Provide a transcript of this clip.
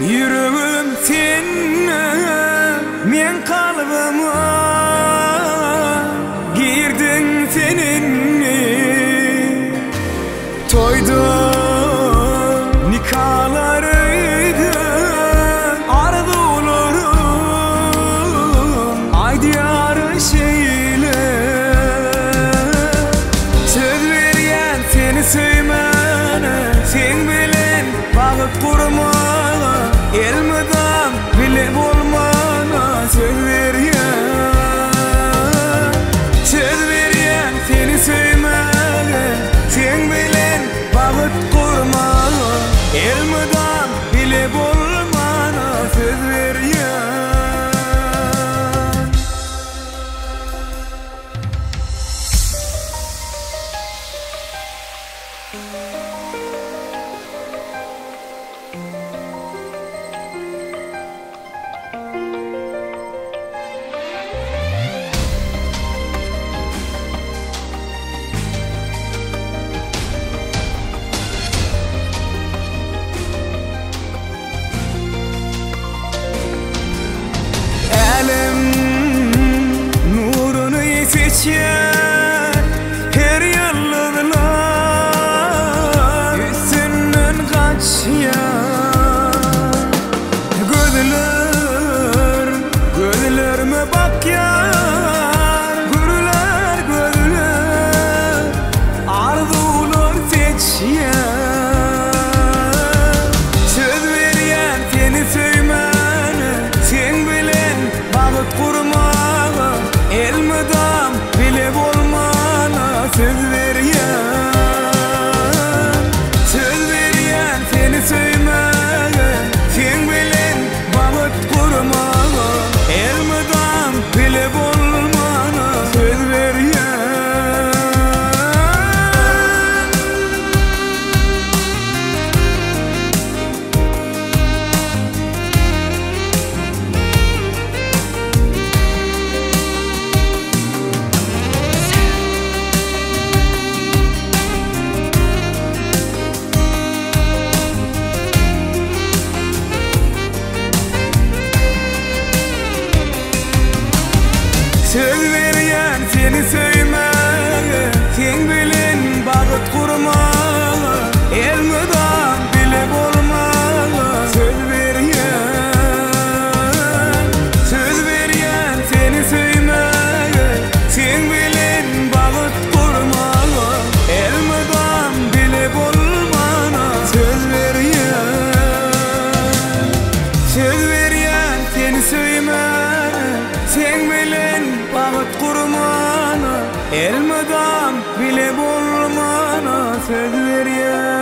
Yüreğim seninle, men kalbıma girdin seninle. Toyda nikahlarıydı arzularım, ay diyarı şeyle. Söz vergen seni söymene, sen bilen bağıt kurma. Elmeden bile olmana söz veryen seni söymeye, sen bilen bağıt kurma. Elmeden bile olmana söz veryen. Her yıllılar üstünden kaçıyor. Gözlerime bak yar, gözler arzular seçiyor. Söz veryen seni söymene, sen bilen bağıt kurma. Elmeden bile olmana söz veryen seni söymeye, sen bilen bağıt kurma. Elmeden bile olmana söz veryen. Söz veryen seni söymeye, sen bilen bağıt kurma. Elmeden bile olmana söz veryen seni söymeye, sen bilen bağıt kurma. Elmeden bile olmana söz veryen seni söymeye, sen bilen bağıt kurmana. Elmeden bile olmana söz veryen.